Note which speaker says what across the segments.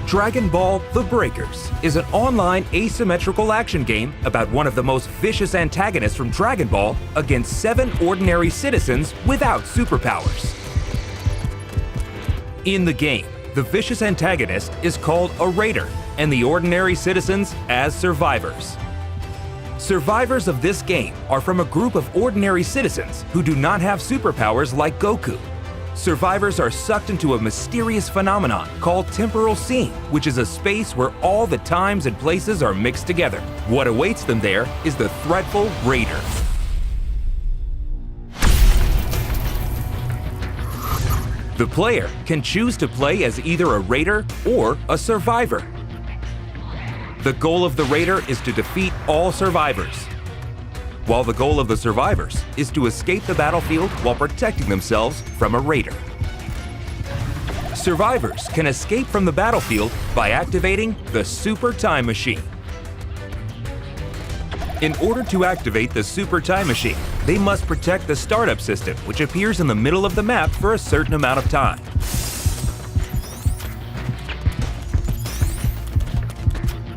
Speaker 1: Dragon Ball The Breakers is an online asymmetrical action game about one of the most vicious antagonists from Dragon Ball against 7 ordinary citizens without superpowers. In the game, the vicious antagonist is called a Raider, and the ordinary citizens as survivors. Survivors of this game are from a group of ordinary citizens who do not have superpowers like Goku. Survivors are sucked into a mysterious phenomenon called temporal seam, which is a space where all the times and places are mixed together. What awaits them there is the threatful Raider. The player can choose to play as either a Raider or a survivor. The goal of the Raider is to defeat all survivors, while the goal of the survivors is to escape the battlefield while protecting themselves from a Raider. Survivors can escape from the battlefield by activating the Super Time Machine. In order to activate the Super Time Machine, they must protect the startup system, which appears in the middle of the map for a certain amount of time.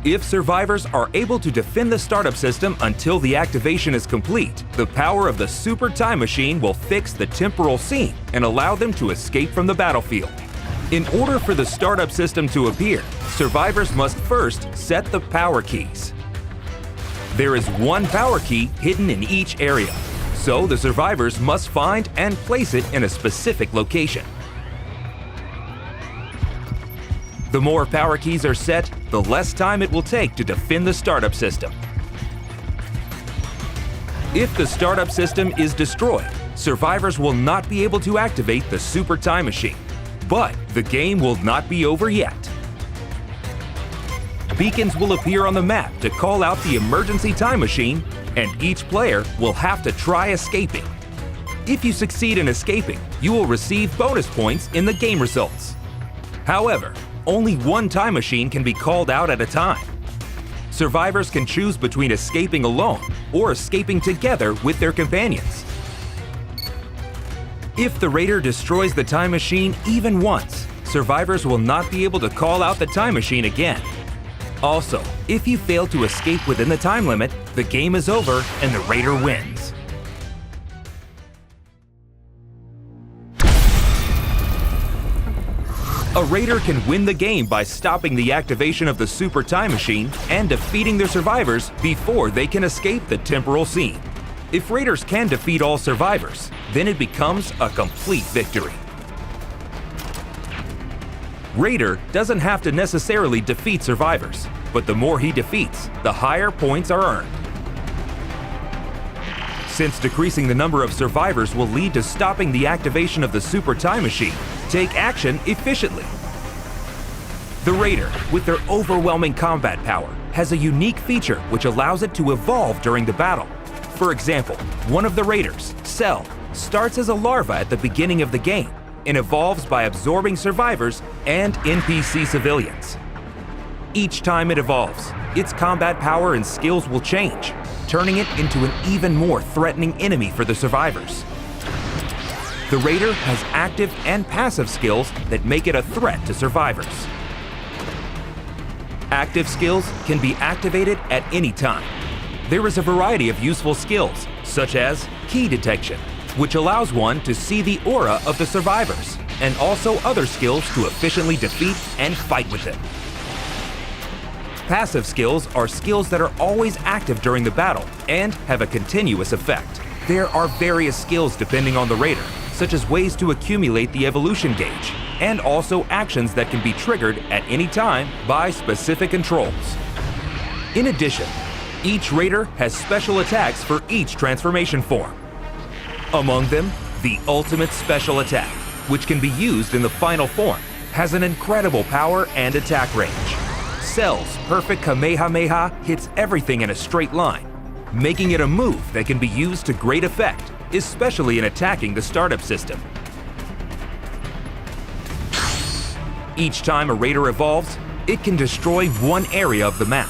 Speaker 1: If survivors are able to defend the startup system until the activation is complete, the power of the Super Time Machine will fix the temporal seam and allow them to escape from the battlefield. In order for the startup system to appear, survivors must first set the power keys. There is one power key hidden in each area, so the survivors must find and place it in a specific location. The more power keys are set, the less time it will take to defend the startup system. If the startup system is destroyed, survivors will not be able to activate the Super Time Machine. But the game will not be over yet. Beacons will appear on the map to call out the emergency time machine, and each player will have to try escaping. If you succeed in escaping, you will receive bonus points in the game results. However, only one time machine can be called out at a time. Survivors can choose between escaping alone or escaping together with their companions. If the Raider destroys the time machine even once, survivors will not be able to call out the time machine again. Also, if you fail to escape within the time limit, the game is over and the Raider wins. A Raider can win the game by stopping the activation of the Super Time Machine and defeating their survivors before they can escape the temporal seam. If Raiders can defeat all survivors, then it becomes a complete victory. Raider doesn't have to necessarily defeat survivors, but the more he defeats, the higher points are earned. Since decreasing the number of survivors will lead to stopping the activation of the Super Time Machine, take action efficiently. The Raider, with their overwhelming combat power, has a unique feature which allows it to evolve during the battle. For example, one of the Raiders, Cell, starts as a larva at the beginning of the game and evolves by absorbing survivors and NPC civilians. Each time it evolves, its combat power and skills will change, turning it into an even more threatening enemy for the survivors. The Raider has active and passive skills that make it a threat to survivors. Active skills can be activated at any time. There is a variety of useful skills, such as key detection, which allows one to see the aura of the survivors, and also other skills to efficiently defeat and fight with them. Passive skills are skills that are always active during the battle and have a continuous effect. There are various skills depending on the Raider, such as ways to accumulate the evolution gauge, and also actions that can be triggered at any time by specific controls. In addition, each Raider has special attacks for each transformation form. Among them, the Ultimate Special Attack, which can be used in the final form, has an incredible power and attack range. Cell's perfect Kamehameha hits everything in a straight line, making it a move that can be used to great effect, especially in attacking the startup system. Each time a Raider evolves, it can destroy one area of the map.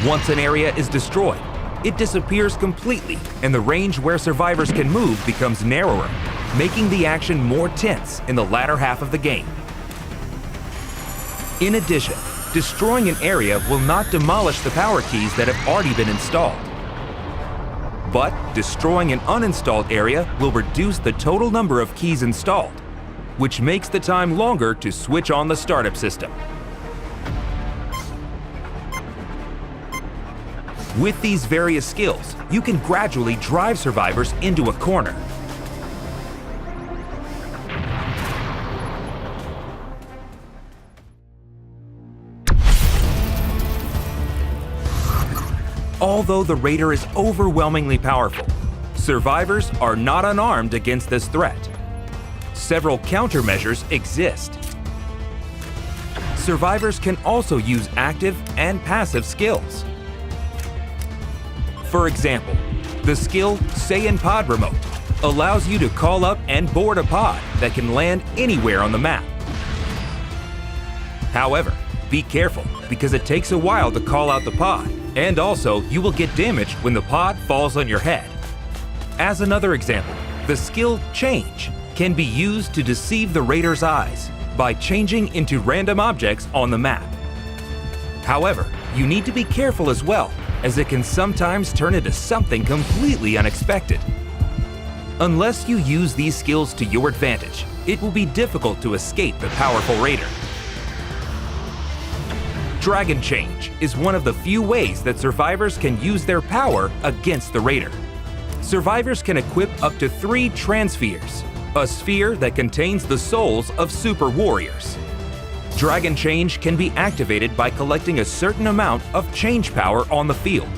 Speaker 1: Once an area is destroyed, it disappears completely, and the range where survivors can move becomes narrower, making the action more tense in the latter half of the game. In addition, destroying an area will not demolish the power keys that have already been installed. But destroying an uninstalled area will reduce the total number of keys installed, which makes the time longer to switch on the startup system. With these various skills, you can gradually drive survivors into a corner. Although the Raider is overwhelmingly powerful, survivors are not unarmed against this threat. Several countermeasures exist. Survivors can also use active and passive skills. For example, the skill Saiyan Pod Remote allows you to call up and board a pod that can land anywhere on the map. However, be careful because it takes a while to call out the pod, and also you will get damaged when the pod falls on your head. As another example, the skill Change can be used to deceive the Raider's eyes by changing into random objects on the map. However, you need to be careful as well, as it can sometimes turn into something completely unexpected. Unless you use these skills to your advantage, it will be difficult to escape the powerful Raider. Dragon Change is one of the few ways that survivors can use their power against the Raider. Survivors can equip up to 3 Transpheres, a sphere that contains the souls of super warriors. Dragon Change can be activated by collecting a certain amount of change power on the field,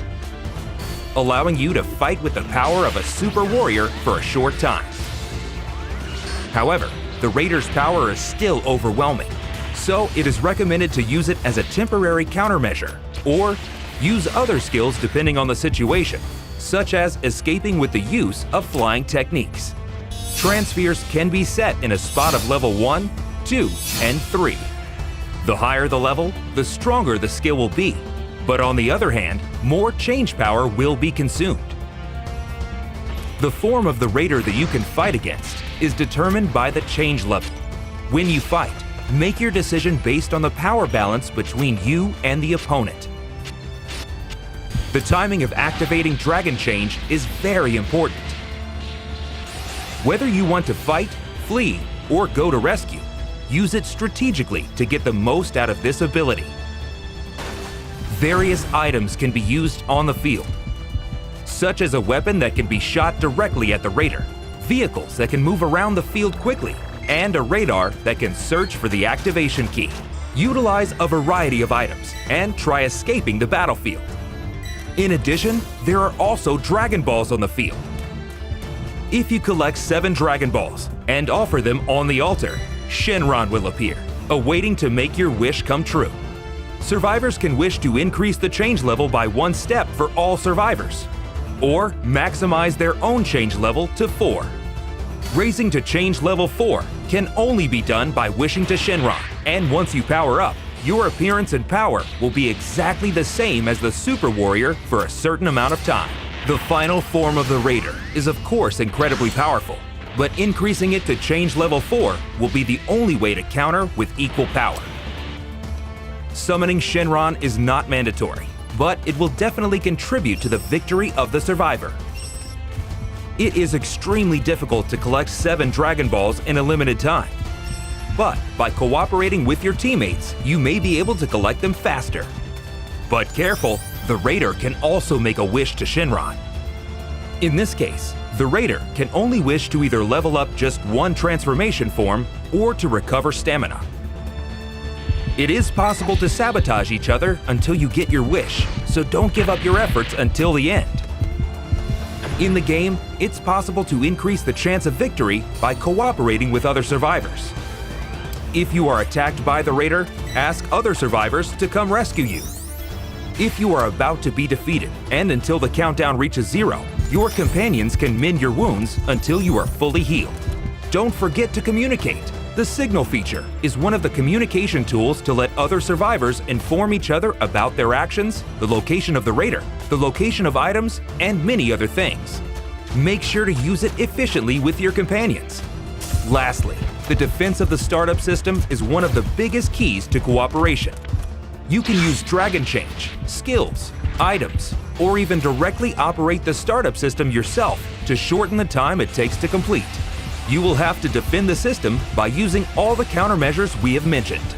Speaker 1: allowing you to fight with the power of a super warrior for a short time. However, the Raider's power is still overwhelming, so it is recommended to use it as a temporary countermeasure, or use other skills depending on the situation, such as escaping with the use of flying techniques. Transpheres can be set in a spot of level 1, 2, and 3. The higher the level, the stronger the skill will be, but on the other hand, more change power will be consumed. The form of the Raider that you can fight against is determined by the change level. When you fight, make your decision based on the power balance between you and the opponent. The timing of activating Dragon Change is very important. Whether you want to fight, flee, or go to rescue, use it strategically to get the most out of this ability. Various items can be used on the field, such as a weapon that can be shot directly at the Raider, vehicles that can move around the field quickly, and a radar that can search for the activation key. Utilize a variety of items and try escaping the battlefield. In addition, there are also Dragon Balls on the field. If you collect 7 Dragon Balls and offer them on the altar, Shenron will appear, awaiting to make your wish come true. Survivors can wish to increase the change level by 1 step for all survivors, or maximize their own change level to 4. Raising to change level 4 can only be done by wishing to Shenron, and once you power up, your appearance and power will be exactly the same as the Super Warrior for a certain amount of time. The final form of the Raider is of course incredibly powerful, but increasing it to change level 4 will be the only way to counter with equal power. Summoning Shenron is not mandatory, but it will definitely contribute to the victory of the survivor. It is extremely difficult to collect 7 Dragon Balls in a limited time, but by cooperating with your teammates, you may be able to collect them faster. But careful, the Raider can also make a wish to Shenron. In this case, the Raider can only wish to either level up just 1 transformation form or to recover stamina. It is possible to sabotage each other until you get your wish, so don't give up your efforts until the end. In the game, it's possible to increase the chance of victory by cooperating with other survivors. If you are attacked by the Raider, ask other survivors to come rescue you. If you are about to be defeated and until the countdown reaches 0, your companions can mend your wounds until you are fully healed. Don't forget to communicate. The signal feature is one of the communication tools to let other survivors inform each other about their actions, the location of the Raider, the location of items, and many other things. Make sure to use it efficiently with your companions. Lastly, The defense of the startup system is one of the biggest keys to cooperation. You can use Dragon Change, skills, items, or even directly operate the startup system yourself to shorten the time it takes to complete. You will have to defend the system by using all the countermeasures we have mentioned.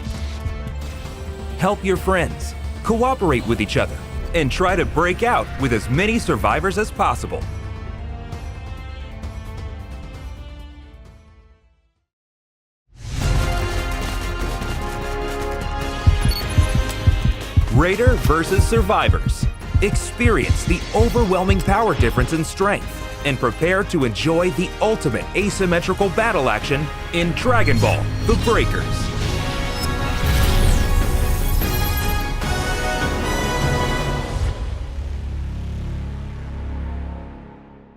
Speaker 1: Help your friends, cooperate with each other, and try to break out with as many survivors as possible. Raider versus Survivors. Experience the overwhelming power difference in strength and prepare to enjoy the ultimate asymmetrical battle action in Dragon Ball: The Breakers.